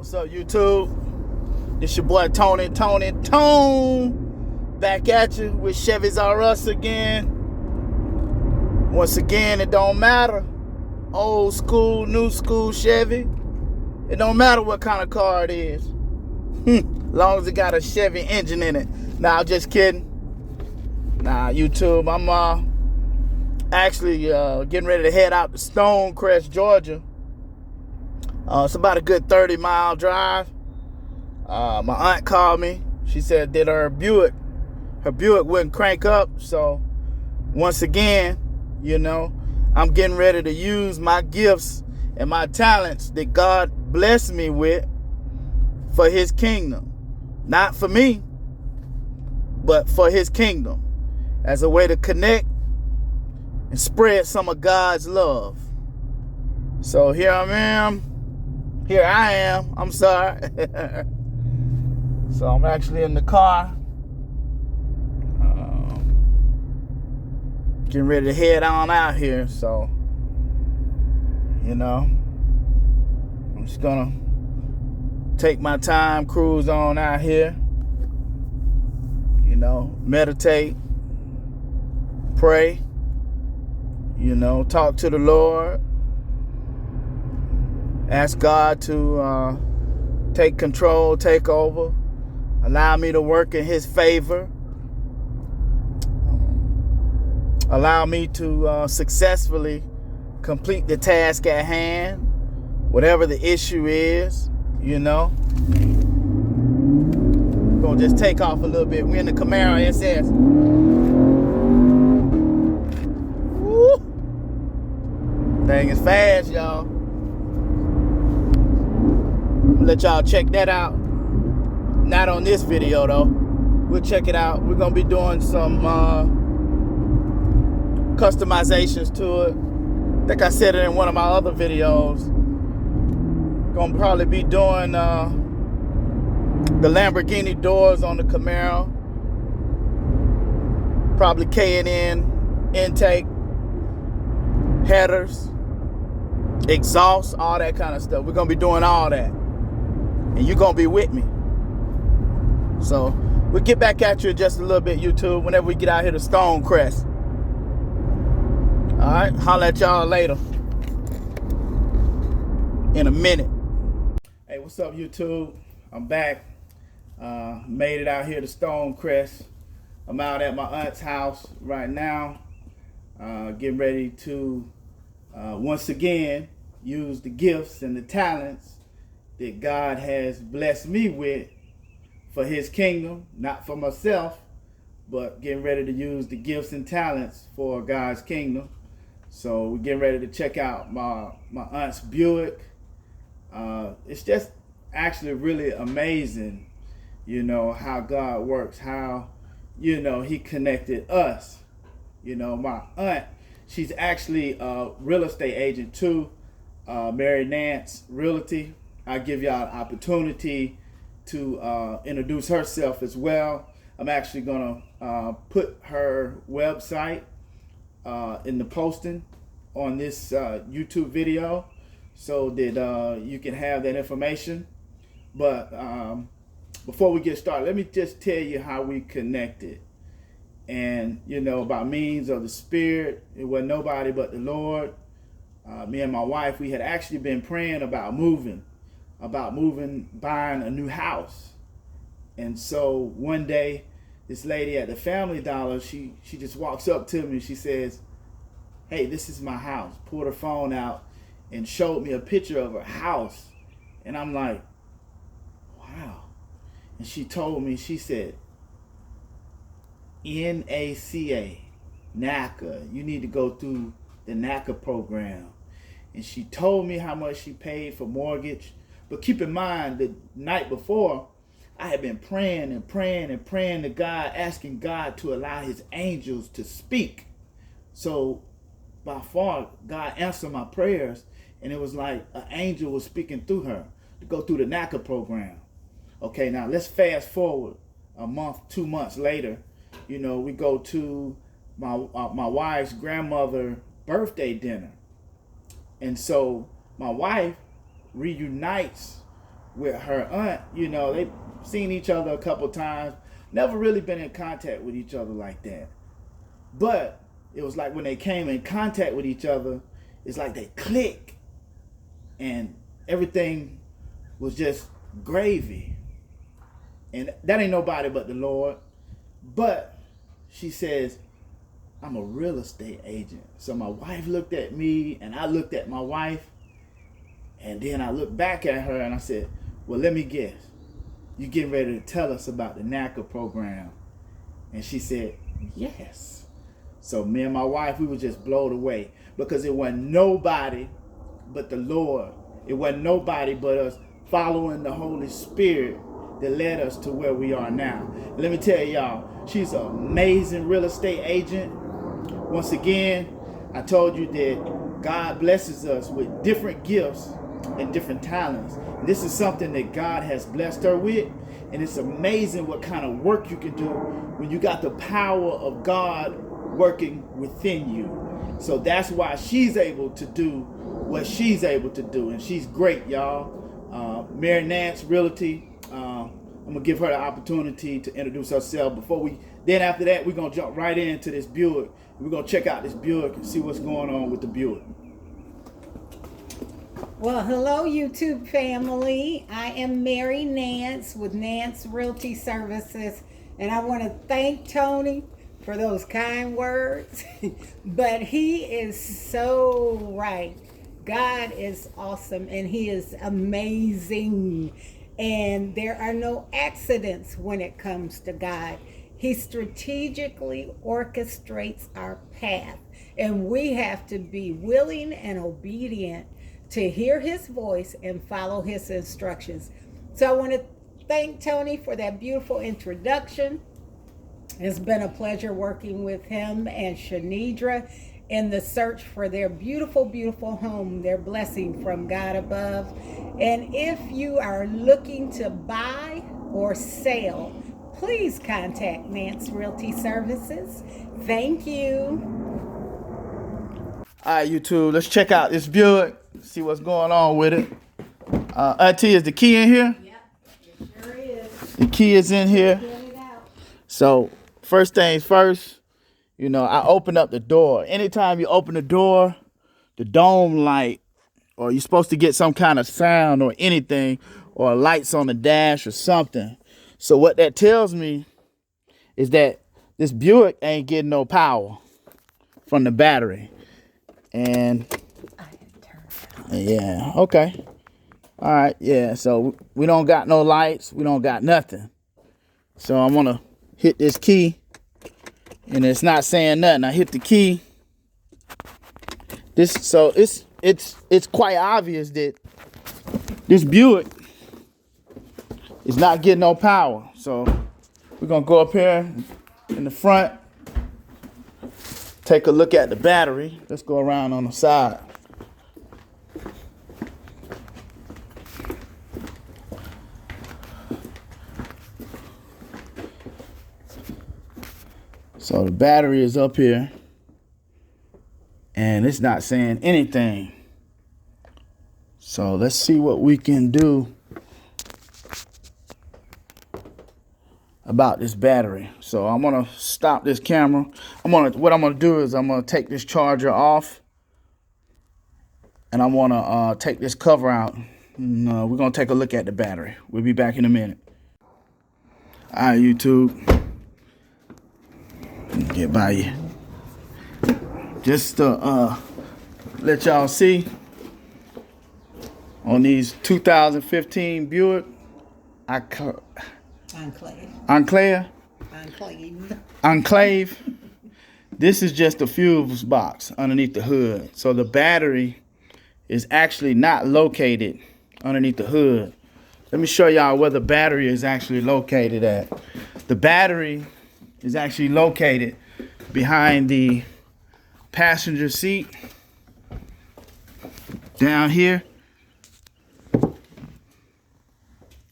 What's up, YouTube? It's your boy Tone. Back at you with Chevy's R Us again. Once again, it don't matter. Old school, new school Chevy. It don't matter what kind of car it is. As long as it got a Chevy engine in it. Nah, just kidding. Nah, YouTube, I'm actually getting ready to head out to Stonecrest, Georgia. It's about a good 30-mile drive. My aunt called me. She said that her Buick wouldn't crank up. So once again, I'm getting ready to use my gifts and my talents that God blessed me with for his kingdom. Not for me, but for his kingdom, as a way to connect and spread some of God's love. So here I am. I'm sorry. So I'm actually in the car, getting ready to head on out here. So, I'm just gonna take my time, cruise on out here, meditate, pray, talk to the Lord, ask God to take control, take over, allow me to work in his favor, allow me to successfully complete the task at hand, whatever the issue is. We're gonna just take off a little bit. We're in the Camaro SS. Woo! Thing is fast, y'all. Let y'all check that out. Not on this video though. We'll check it out. We're gonna be doing some customizations to it. I think I said it in one of my other videos. Gonna probably be doing the Lamborghini doors on the Camaro. Probably K&N intake, headers, exhaust, all that kind of stuff. We're gonna be doing all that. And you're gonna be with me. So we'll get back at you in just a little bit, YouTube, whenever we get out here to Stonecrest. Alright, holla at y'all later. In a minute. Hey, what's up, YouTube? I'm back. Made it out here to Stonecrest. I'm out at my aunt's house right now. Getting ready to once again use the gifts and the talents that God has blessed me with for his kingdom, not for myself, but getting ready to use the gifts and talents for God's kingdom. So we're getting ready to check out my aunt's Buick. It's just actually really amazing, how God works, how, he connected us. My aunt, she's actually a real estate agent too, married Nance, Realty. I give y'all an opportunity to introduce herself as well. I'm actually gonna put her website in the posting on this YouTube video so that you can have that information. But before we get started, let me just tell you how we connected. And by means of the Spirit, it wasn't nobody but the Lord. Me and my wife, we had actually been praying about moving, buying a new house. And so one day, this lady at the Family Dollar, she just walks up to me and she says, "Hey, this is my house." Pulled her phone out and showed me a picture of her house. And I'm like, wow. And she told me, she said, NACA, NACA, you need to go through the NACA program. And she told me how much she paid for mortgage. But keep in mind, the night before, I had been praying to God, asking God to allow his angels to speak. So by far, God answered my prayers, and it was like an angel was speaking through her to go through the NACA program. Okay, now let's fast forward a month, 2 months later. We go to my wife's grandmother's birthday dinner. And so my wife reunites with her aunt, you know, they've seen each other a couple times, never really been in contact with each other like that. But it was like when they came in contact with each other, it's like they click, and everything was just gravy. And that ain't nobody but the Lord. But she says, I'm a real estate agent. So my wife looked at me and I looked at my wife, and then I looked back at her and I said, well, let me guess. You getting ready to tell us about the NACA program? And she said, yes. So me and my wife, we were just blown away, because it wasn't nobody but the Lord. It wasn't nobody but us following the Holy Spirit that led us to where we are now. Let me tell y'all, she's an amazing real estate agent. Once again, I told you that God blesses us with different gifts and different talents. And this is something that God has blessed her with. And it's amazing what kind of work you can do when you got the power of God working within you. So that's why she's able to do what she's able to do. And she's great, y'all. Mary Nance, Realty. I'm gonna give her the opportunity to introduce herself then after that, we're gonna jump right into this Buick. We're gonna check out this Buick and see what's going on with the Buick. Well, hello YouTube family. I am Mary Nance with Nance Realty Services, and I want to thank Tony for those kind words. But he is so right. God is awesome and he is amazing. And there are no accidents when it comes to God. He strategically orchestrates our path, and we have to be willing and obedient to hear his voice and follow his instructions. So I want to thank Tony for that beautiful introduction. It's been a pleasure working with him and Shanidra in the search for their beautiful, beautiful home, their blessing from God above. And if you are looking to buy or sell, please contact Nance Realty Services. Thank you. All right, YouTube, let's check out this Buick, see what's going on with it. Auntie, is the key in here? Yep, it sure is. The key is in here. Get it out. So first things first, you know, I open up the door. Anytime you open the door, the dome light, or you're supposed to get some kind of sound or anything, or lights on the dash or something. So what that tells me is that this Buick ain't getting no power from the battery. And yeah, okay. All right, yeah, so we don't got no lights, we don't got nothing. So I'm gonna hit this key, and it's not saying nothing. I hit the key. So it's quite obvious that this Buick is not getting no power. So we're gonna go up here in the front, take a look at the battery. Let's go around on the side. So the battery is up here, and it's not saying anything. So let's see what we can do about this battery. So I'm gonna stop this camera. What I'm gonna do is I'm gonna take this charger off, and I wanna take this cover out. And, we're gonna take a look at the battery. We'll be back in a minute. All right, YouTube. Get by you. Just to let y'all see, on these 2015 Buick Enclave. This is just a fuse box underneath the hood. So the battery is actually not located underneath the hood. Let me show y'all where the battery is actually located at. The battery is actually located behind the passenger seat down here. Let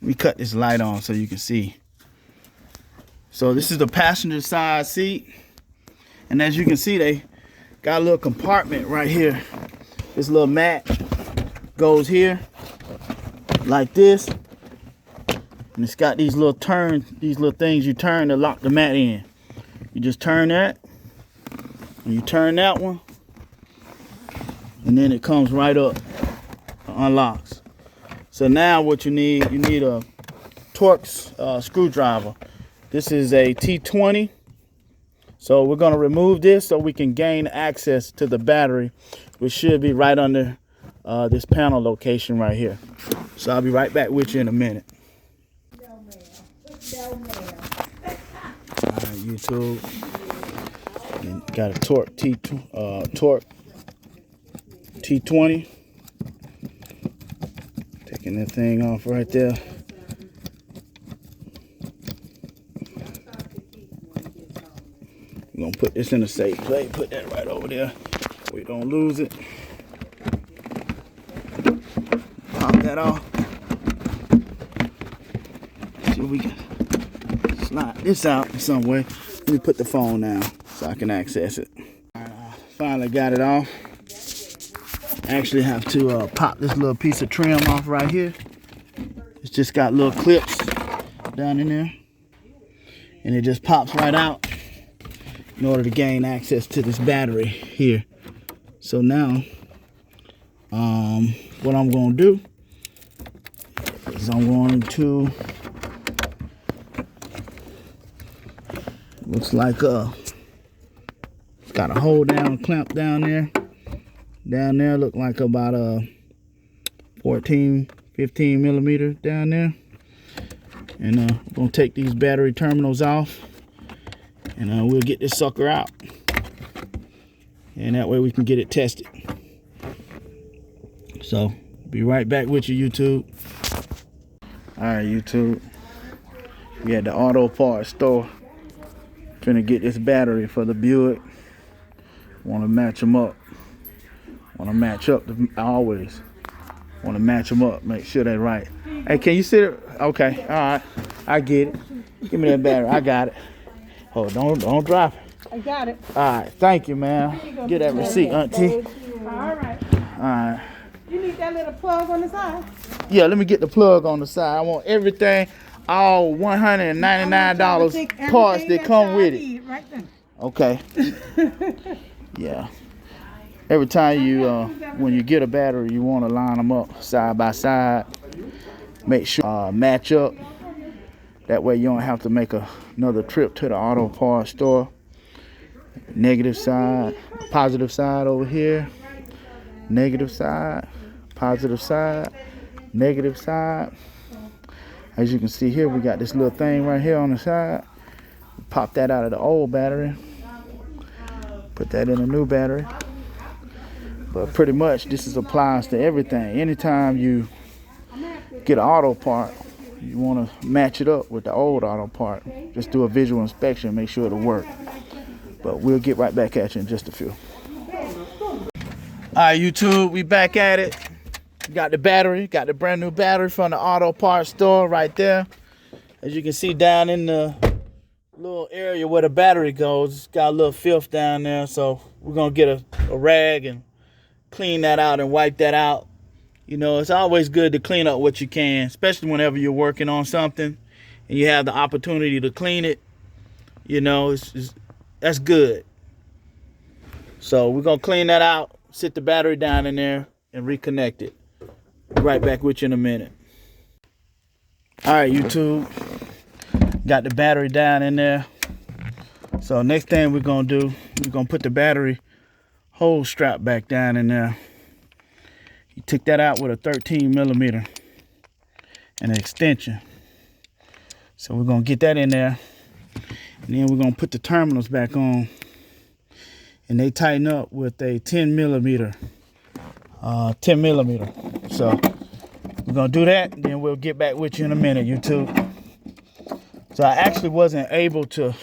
me cut this light on so you can see. So this is the passenger side seat, and as you can see, they got a little compartment right here. This little mat goes here like this, And it's got these little things you turn to lock the mat in. You just turn that, and you turn that one, and then it comes right up, unlocks. So now what you need a Torx screwdriver. This is a T20. So we're gonna remove this so we can gain access to the battery, which should be right under this panel location right here. So I'll be right back with you in a minute. Alright, YouTube. And got a Torque T20. Taking that thing off right there. We're gonna put this in a safe place. Put that right over there. We don't lose it. Pop that off. See if we can slide this out in some way. Let me put the phone down so I can access it. Alright, I finally got it off. I actually have to pop this little piece of trim off right here. It's just got little clips down in there. And it just pops right out in order to gain access to this battery here. So now, what I'm going to do is I'm going to, looks like it's got a hold down clamp down there. Down there look like about a 15 millimeter down there. And I'm going to take these battery terminals off. And we'll get this sucker out. And that way we can get it tested. So, be right back with you, YouTube. Alright, YouTube. We at the auto parts store. Finna get this battery for the Buick. Want to match them up. Want to match up. I always want to match them up. Make sure they're right. Hey, can you sit it? Okay, alright. I get it. Give me that battery. I got it. Oh, don't drop it. I got it. All right, thank you, man. Get that receipt, Auntie. All right. All right. You need that little plug on the side? Yeah, let me get the plug on the side. I want everything, all $199 parts that come with it. Right there. Okay. Yeah. Every time when you get a battery, you want to line them up side by side. Make sure match up. That way you don't have to make another trip to the auto parts store. Negative side, positive side over here. Negative side, positive side, negative side. As you can see here, we got this little thing right here on the side. Pop that out of the old battery. Put that in a new battery. But pretty much this applies to everything. Anytime you get an auto part, you want to match it up with the old auto part. Just do a visual inspection, make sure it'll work. But we'll get right back at you in just a few. Alright, YouTube, we back at it. Got the battery, got the brand new battery from the auto parts store right there. As you can see down in the little area where the battery goes, it's got a little filth down there. So we're going to get a rag and clean that out and wipe that out. You know, it's always good to clean up what you can, especially whenever you're working on something and you have the opportunity to clean it. You know, that's good. So we're going to clean that out, sit the battery down in there, and reconnect it. Be right back with you in a minute. All right, YouTube. Got the battery down in there. So next thing we're going to do, we're going to put the battery hose strap back down in there. You took that out with a 13 millimeter and an extension. So we're going to get that in there. And then we're going to put the terminals back on. And they tighten up with a 10 millimeter. So we're going to do that. And then we'll get back with you in a minute, YouTube. So I actually wasn't able to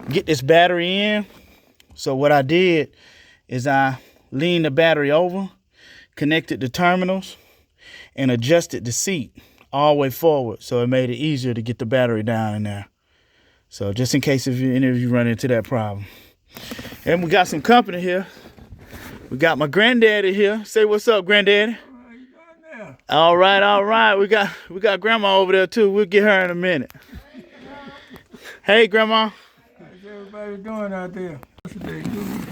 get this battery in. So what I did is I leaned the battery over, connected the terminals, and adjusted the seat all the way forward. So it made it easier to get the battery down in there. So just in case if any of you run into that problem. And we got some company here. We got my granddaddy here. Say what's up, Granddaddy. How you doing there? All right. We got Grandma over there too. We'll get her in a minute. Hey, Grandma. How's everybody doing out there? What's they doing?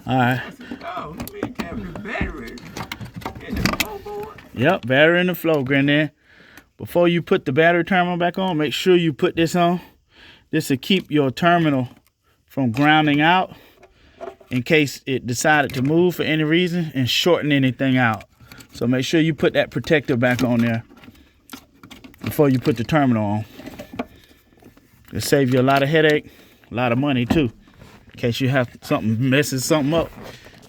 All right. I said, oh, we ain't having the battery in the floorboard. Yep, battery in the flow, Granddad. Before you put the battery terminal back on, make sure you put this on. This will keep your terminal from grounding out in case it decided to move for any reason and shorten anything out. So make sure you put that protector back on there before you put the terminal on. It'll save you a lot of headache, a lot of money too. In case you have something messes something up,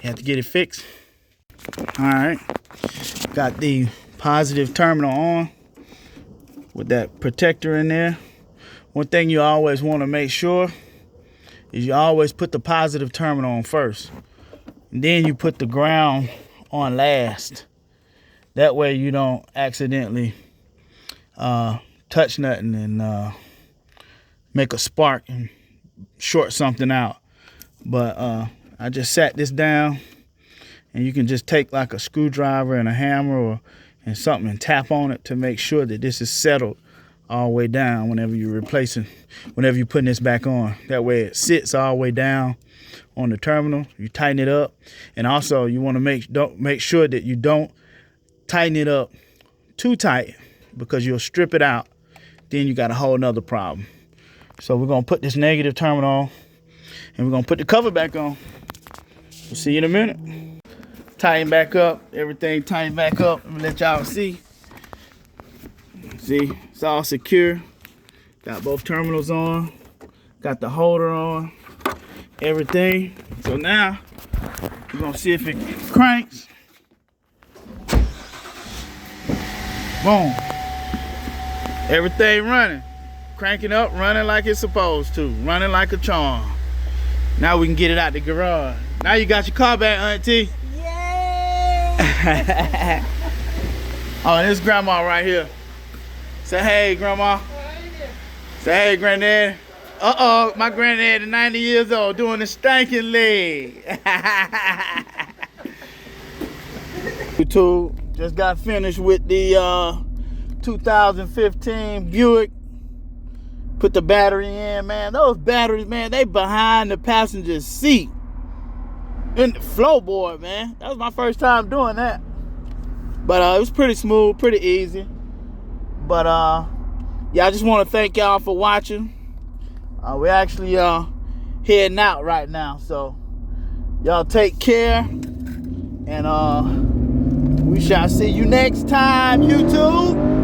you have to get it fixed. All right, got the positive terminal on with that protector in there. One thing you always want to make sure is you always put the positive terminal on first. And then you put the ground on last. That way you don't accidentally touch nothing and make a spark and short something out. But I just sat this down, and you can just take like a screwdriver and a hammer and something and tap on it to make sure that this is settled all the way down whenever you're putting this back on. That way it sits all the way down on the terminal. You tighten it up, and also you want to make sure that you don't tighten it up too tight, because you'll strip it out. Then you got a whole nother problem. So we're gonna put this negative terminal on, and we're gonna put the cover back on. We'll see you in a minute. Tighten back up, everything tighten back up. Let me let y'all see. See, it's all secure. Got both terminals on. Got the holder on. Everything. So now, we're gonna see if it cranks. Boom. Everything running. Cranking up, running like it's supposed to. Running like a charm. Now we can get it out the garage. Now you got your car back, Auntie. Yay! Oh, this is Grandma right here. Say hey, Grandma. Say hey, Granddad. Uh-oh, my granddad is 90 years old doing the stanking leg. YouTube, just got finished with the 2015 Buick. Put the battery in, man. Those batteries, man, they behind the passenger seat. In the floorboard, man. That was my first time doing that. But it was pretty smooth, pretty easy. But yeah, I just want to thank y'all for watching. We're actually heading out right now, so y'all take care, and we shall see you next time, YouTube.